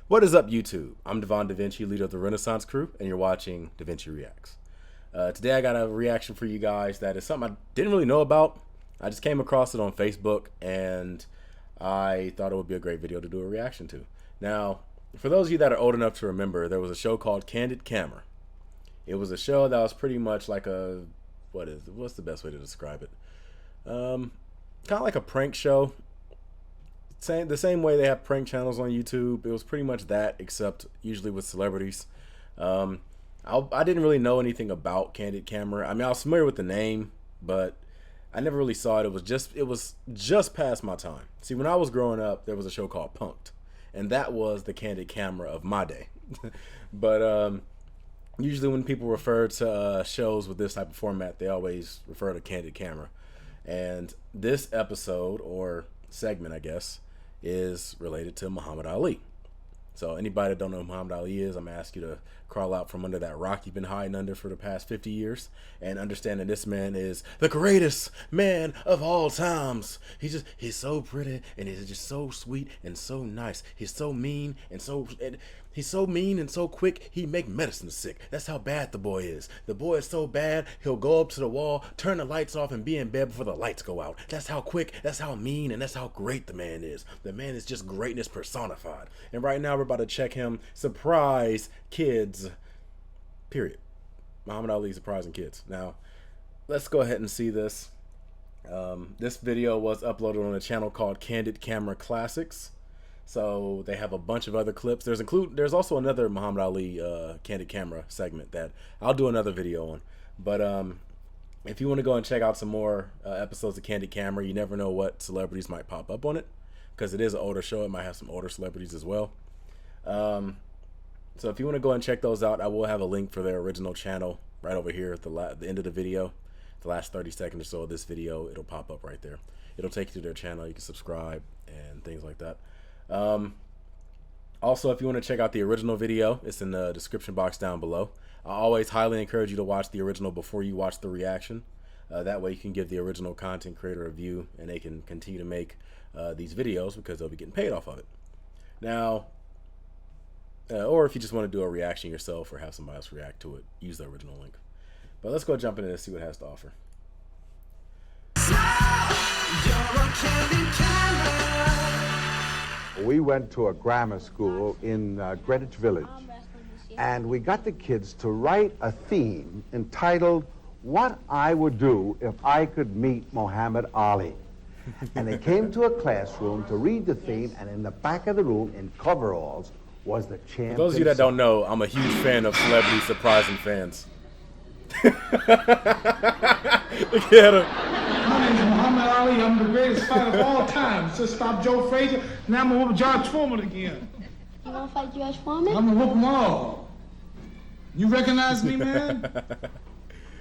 What is up, YouTube? I'm Devon DaVinci, leader of the Renaissance crew, and you're watching DaVinci Reacts. Today I got a reaction for you guys that is something I didn't really know about. I just came across it on Facebook, and I thought it would be a great video to do a reaction to. Now, for those of you that are old enough to remember, there was a show called Candid. It was a show that was pretty much like a, what's the best way to describe it? Kind of like a prank show. The same way they have prank channels on YouTube. It was pretty much that, except usually with celebrities. I didn't really know anything about Candid. I mean, I was familiar with the name, but I never really saw it. It was just past my time. See, when I was growing up, there was a show called Punk'd, and that was the Candid of my day. But usually when people refer to shows with this type of format, they always refer to Candid. And this episode, or segment, I guess, is related to Muhammad Ali. So anybody that don't know who Muhammad Ali is, I'm gonna ask you to crawl out from under that rock you've been hiding under for the past 50 years and understand that this man is the greatest man of all times. He's so pretty, and he's just so sweet and so nice. He's so mean and he's so mean and so quick, he make medicine sick. That's how bad the boy is. The boy is so bad, he'll go up to the wall, turn the lights off, and be in bed before the lights go out. That's how quick, that's how mean, and that's how great the man is. The man is just greatness personified. And right now we're about to check him. Surprise kids, period. Muhammad Ali surprising kids. Now, let's go ahead and see this. This video was uploaded on a channel called Candid Classics. So they have a bunch of other clips. There's also another Muhammad Ali Candid segment that I'll do another video on. But if you want to go and check out some more episodes of Candid, you never know what celebrities might pop up on it, because it is an older show. It might have some older celebrities as well. So if you want to go and check those out, I will have a link for their original channel right over here at the end of the video. The last 30 seconds or so of this video, it'll pop up right there. It'll take you to their channel. You can subscribe and things like that. Also, if you want to check out the original video, it's in the description box down below. I always highly encourage you to watch the original before you watch the reaction. That way you can give the original content creator a view, and they can continue to make these videos because they'll be getting paid off of it. Now, or if you just want to do a reaction yourself or have somebody else react to it, use the original link. But let's go jump into this, see what it has to offer. We went to a grammar school in Greenwich Village, and we got the kids to write a theme entitled, "What I Would Do If I Could Meet Muhammad Ali." And they came to a classroom to read the theme, and in the back of the room, in coveralls, was the champ. For those of you that don't know, I'm a huge fan of celebrity surprising fans. Look at him. My name is Muhammad Ali. I'm the greatest fighter of all time. Just stop Joe Frazier. Now I'm gonna whoop George Foreman again. You wanna fight George Foreman? I'm gonna whoop them all. You recognize me, man?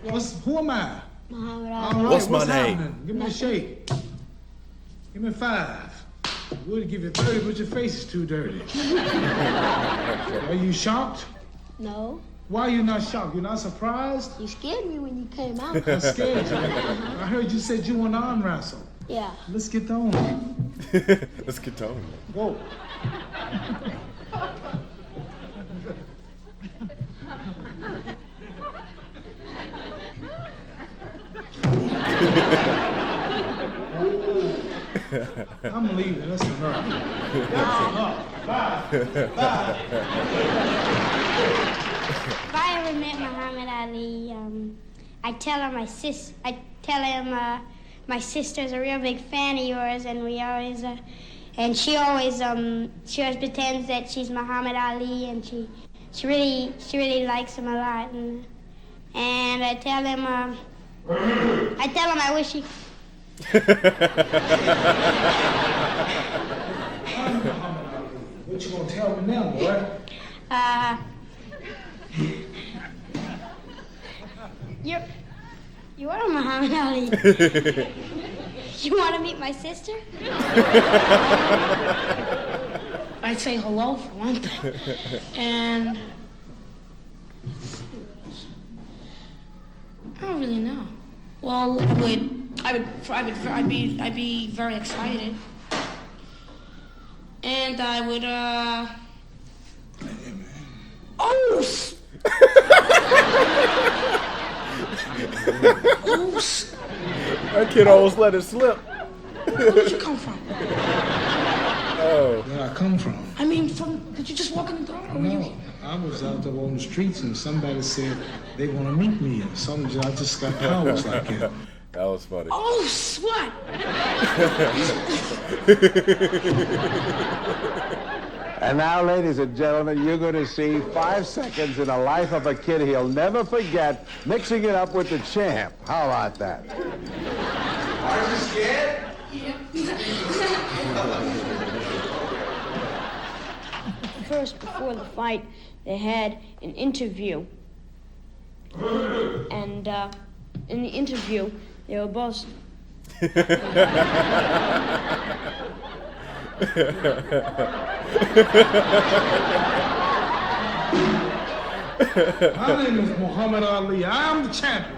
Who am I? Muhammad All Ali. right, What's my name? happening? Give me a shake. Give me 5. I would give you 30, but your face is too dirty. Are you shocked? No. Why are you not shocked? You're not surprised? You scared me when you came out. I'm scared you. I heard you said you want to arm wrestle. Yeah. Let's get on. Let's get on. Go. I'm leaving. That's enough. That's enough. Bye. Bye. If I ever met Muhammad Ali, I tell him my sister's a real big fan of yours, and we always and she always pretends that she's Muhammad Ali, and she really likes him a lot, and I tell him I wish he. What you gonna tell me now, boy? You are Muhammad Ali. You want to meet my sister? I'd say hello for one thing, and I don't really know. Well, I'd be very excited, and I would Oh! That kid almost let it slip. Where did you come from? Oh. Where I come from? I mean, did you just walk in the door? Or were you... No, I was out there on the streets and somebody said they want to meet me, and I just got powers like that. That was funny. Oh, sweat! And now, ladies and gentlemen, you're going to see 5 seconds in the life of a kid he'll never forget, mixing it up with the champ. How about that? Are you scared? First, before the fight, they had an interview. And in the interview, they were both... My name is Muhammad Ali. I am the champion.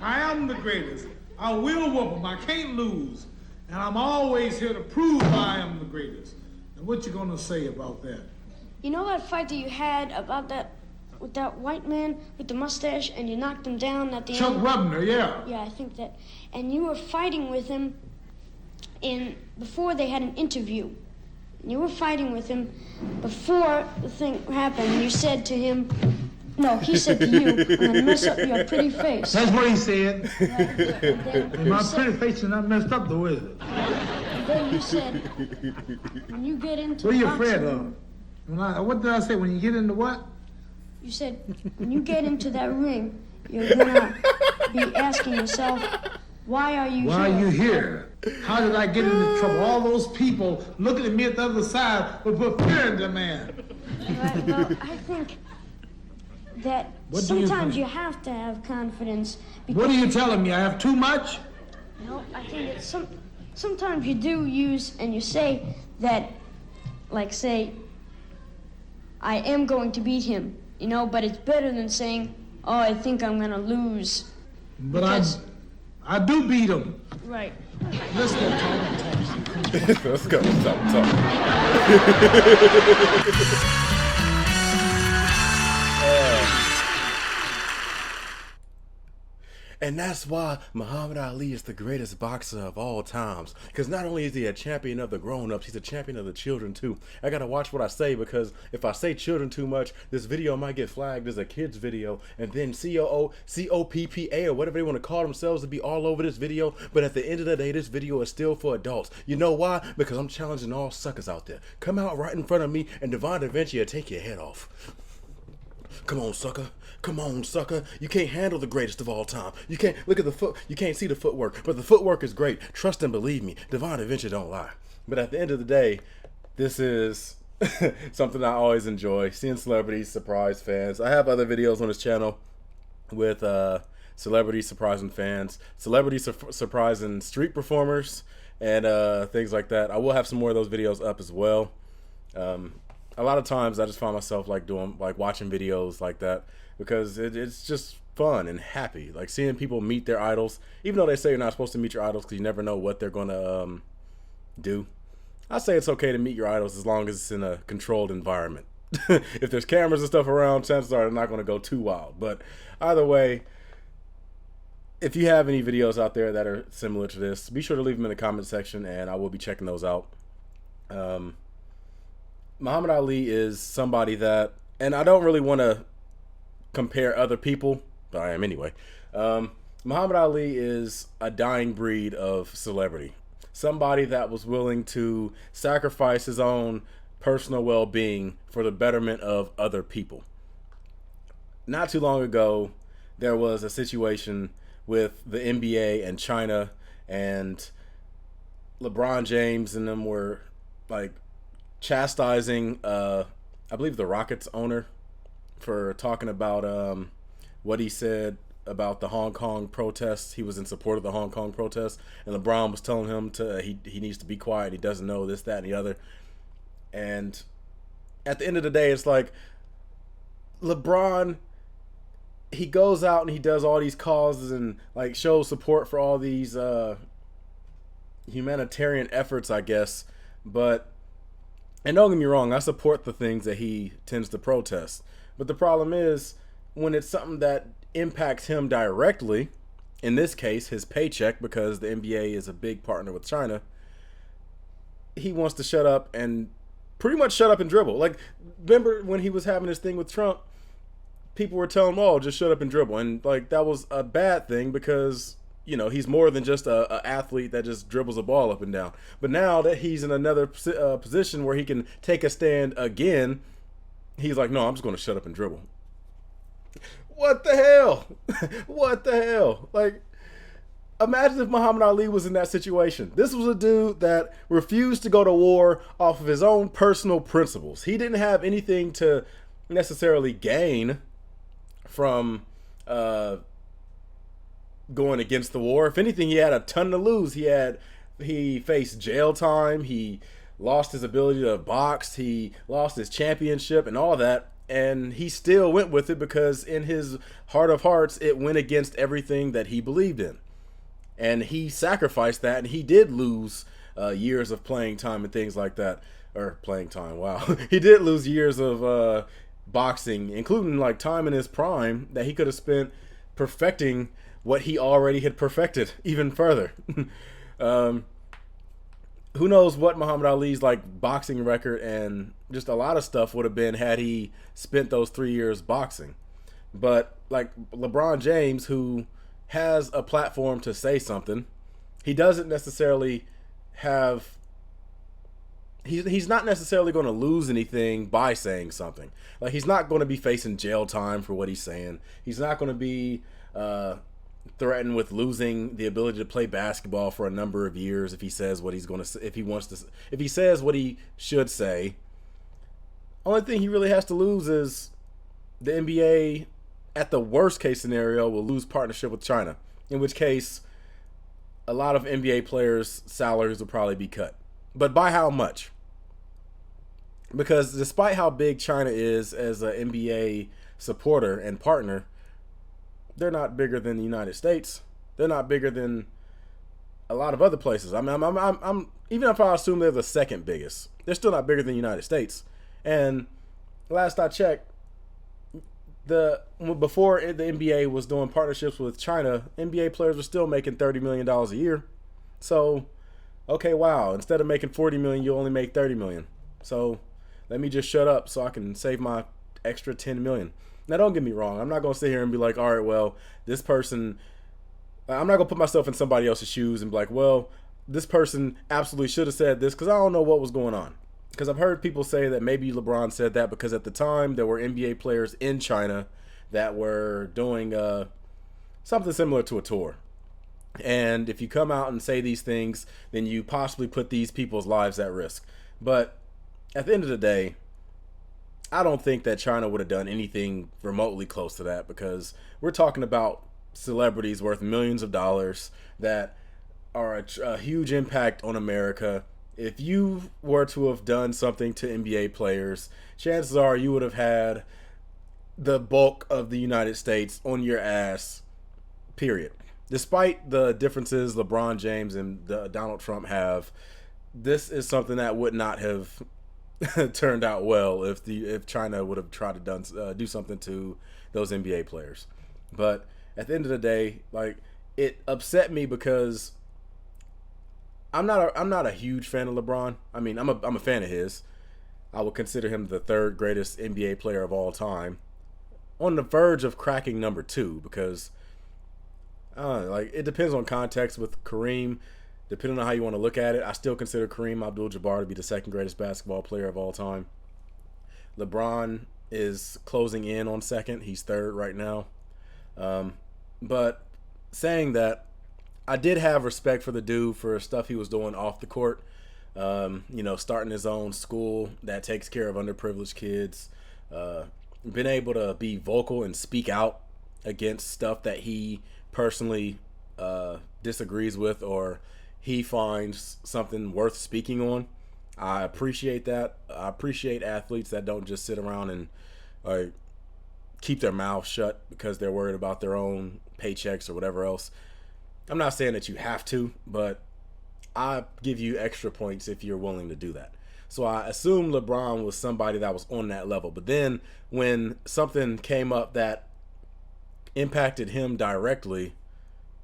I am the greatest. I will whoop him. I can't lose. And I'm always here to prove I am the greatest. And what you gonna say about that? You know that fight that you had about that, with that white man with the mustache, and you knocked him down at the Chuck end? Rubner, yeah. Yeah, I think that. And you were fighting with him before they had an interview. You were fighting with him before the thing happened. You said to him, no, he said to you, I'm gonna mess up your pretty face. That's what he said. Right? And my pretty face is not messed up though, is it? And then you said, when you get into What are you boxing, afraid of? What did I say? When you get into what? You said, when you get into that ring, you're gonna be asking yourself, why are you Why here? are you here? How did I get into trouble? All those people looking at me at the other side would put fear in the man. Right, well, I think that What do you sometimes think? you have to have confidence. Because, What are you telling me? I have too much? No, I think that sometimes you do use, and you say that, like say, I am going to beat him, you know, but it's better than saying, oh, I think I'm gonna lose. But Because- I do beat him. Right. Let's go talk. Let's go. Talk. And that's why Muhammad Ali is the greatest boxer of all times. Because not only is he a champion of the grown-ups, he's a champion of the children too. I gotta watch what I say, because if I say children too much, this video might get flagged as a kid's video, and then COPPA or whatever they want to call themselves to be all over this video. But at the end of the day, this video is still for adults. You know why? Because I'm challenging all suckers out there. Come out right in front of me and Devon DaVinci will take your head off. Come on, sucker. Come on, sucker. You can't handle the greatest of all time. You can't look at the foot. You can't see the footwork, but the footwork is great. Trust and believe me. Devon DaVinci don't lie. But at the end of the day, this is something I always enjoy, seeing celebrities surprise fans. I have other videos on this channel with celebrities surprising fans, celebrities surprising street performers, and things like that. I will have some more of those videos up as well. A lot of times I just find myself watching videos like that because it's just fun and happy, like seeing people meet their idols, even though they say you're not supposed to meet your idols because you never know what they're gonna do. I say it's okay to meet your idols as long as it's in a controlled environment. If there's cameras and stuff around, chances are they're not going to go too wild. But either way, if you have any videos out there that are similar to this, be sure to leave them in the comment section and I will be checking those out. Muhammad Ali is somebody that, and I don't really want to compare other people, but I am anyway. Muhammad Ali is a dying breed of celebrity. Somebody that was willing to sacrifice his own personal well-being for the betterment of other people. Not too long ago, there was a situation with the NBA and China, and LeBron James and them were like chastising, I believe, the Rockets owner for talking about what he said about the Hong Kong protests. He was in support of the Hong Kong protests, and LeBron was telling him he needs to be quiet. He doesn't know this, that, and the other. And at the end of the day, it's like LeBron, he goes out and he does all these causes and like shows support for all these humanitarian efforts, I guess, but And don't get me wrong, I support the things that he tends to protest. But the problem is when it's something that impacts him directly, in this case, his paycheck, because the NBA is a big partner with China, he wants to shut up and pretty much shut up and dribble. Like, remember when he was having this thing with Trump, people were telling him, oh, just shut up and dribble. And, like, that was a bad thing because, you know, he's more than just a athlete that just dribbles a ball up and down. But now that he's in another position where he can take a stand again, he's like, no, I'm just going to shut up and dribble. What the hell? What the hell? Like, imagine if Muhammad Ali was in that situation. This was a dude that refused to go to war off of his own personal principles. He didn't have anything to necessarily gain from going against the war. If anything, he had a ton to lose. He faced jail time. He lost his ability to box. He lost his championship and all that. And he still went with it because in his heart of hearts, it went against everything that he believed in. And he sacrificed that, and he did lose years of playing time and things like that. Or playing time, wow. He did lose years of boxing, including like time in his prime that he could have spent perfecting what he already had perfected even further. Who knows what Muhammad Ali's like boxing record and just a lot of stuff would have been had he spent those 3 years boxing. But like LeBron James, who has a platform to say something, he doesn't necessarily have he's not necessarily going to lose anything by saying something. Like, he's not going to be facing jail time for what he's saying. He's not going to be threatened with losing the ability to play basketball for a number of years if he says what he's going to, if he says what he should say. Only thing he really has to lose is the NBA, at the worst case scenario, will lose partnership with China, in which case a lot of NBA players' salaries will probably be cut. But by how much? Because despite how big China is as an NBA supporter and partner, they're not bigger than the United States. They're not bigger than a lot of other places. I mean, I'm even if I assume they're the second biggest, they're still not bigger than the United States. And last I checked, before the NBA was doing partnerships with China, NBA players were still making $30 million a year. So, okay, wow. Instead of making $40 million, you only make $30 million. So let me just shut up so I can save my extra $10 million. Now, don't get me wrong. I'm not going to sit here and be like, all right, well, this person, I'm not going to put myself in somebody else's shoes and be like, well, this person absolutely should have said this because I don't know what was going on. Because I've heard people say that maybe LeBron said that because at the time there were NBA players in China that were doing something similar to a tour. And if you come out and say these things, then you possibly put these people's lives at risk. But at the end of the day, I don't think that China would have done anything remotely close to that, because we're talking about celebrities worth millions of dollars that are a huge impact on America. If you were to have done something to NBA players, chances are you would have had the bulk of the United States on your ass, period. Despite the differences LeBron James and Donald Trump have, this is something that would not have turned out well if China would have tried to do something to those NBA players. But at the end of the day, like, it upset me because I'm not a huge fan of LeBron. I mean, I'm a fan of his. I would consider him the third greatest NBA player of all time, on the verge of cracking number 2, because like, it depends on context. With Kareem, depending on how you want to look at it, I still consider Kareem Abdul-Jabbar to be the second greatest basketball player of all time. LeBron is closing in on second. He's third right now. But saying that, I did have respect for the dude for stuff he was doing off the court. Starting his own school that takes care of underprivileged kids. Been able to be vocal and speak out against stuff that he personally disagrees with, or he finds something worth speaking on. I appreciate that. I appreciate athletes that don't just sit around and keep their mouth shut because they're worried about their own paychecks or whatever else. I'm not saying that you have to, but I give you extra points if you're willing to do that. So I assumed LeBron was somebody that was on that level. But then when something came up that impacted him directly,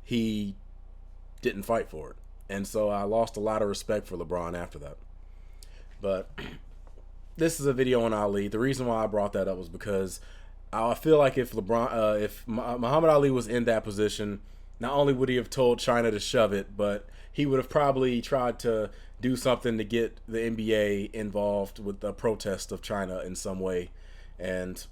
he didn't fight for it. And so I lost a lot of respect for LeBron after that. But this is a video on Ali. The reason why I brought that up was because I feel like if Muhammad Ali was in that position, not only would he have told China to shove it, but he would have probably tried to do something to get the NBA involved with the protest of China in some way. And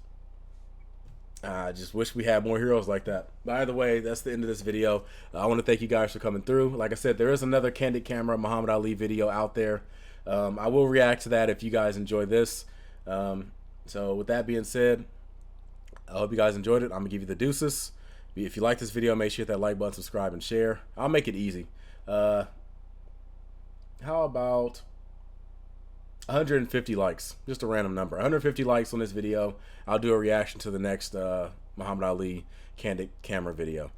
I just wish we had more heroes like that. By the way, that's the end of this video. I want to thank you guys for coming through. Like I said, there is another Candid Camera Muhammad Ali video out there. I will react to that if you guys enjoy this. So with that being said, I hope you guys enjoyed it. I'm going to give you the deuces. If you like this video, make sure you hit that like button, subscribe, and share. I'll make it easy. How about 150 likes? Just a random number. 150 likes on this video. I'll do a reaction to the next Muhammad Ali Candid Camera video.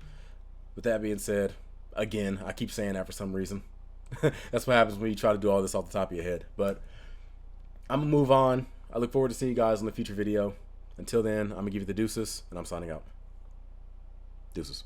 With that being said, again, I keep saying that for some reason. That's what happens when you try to do all this off the top of your head. But I'm going to move on. I look forward to seeing you guys in the future video. Until then, I'm going to give you the deuces, and I'm signing out. Deuces.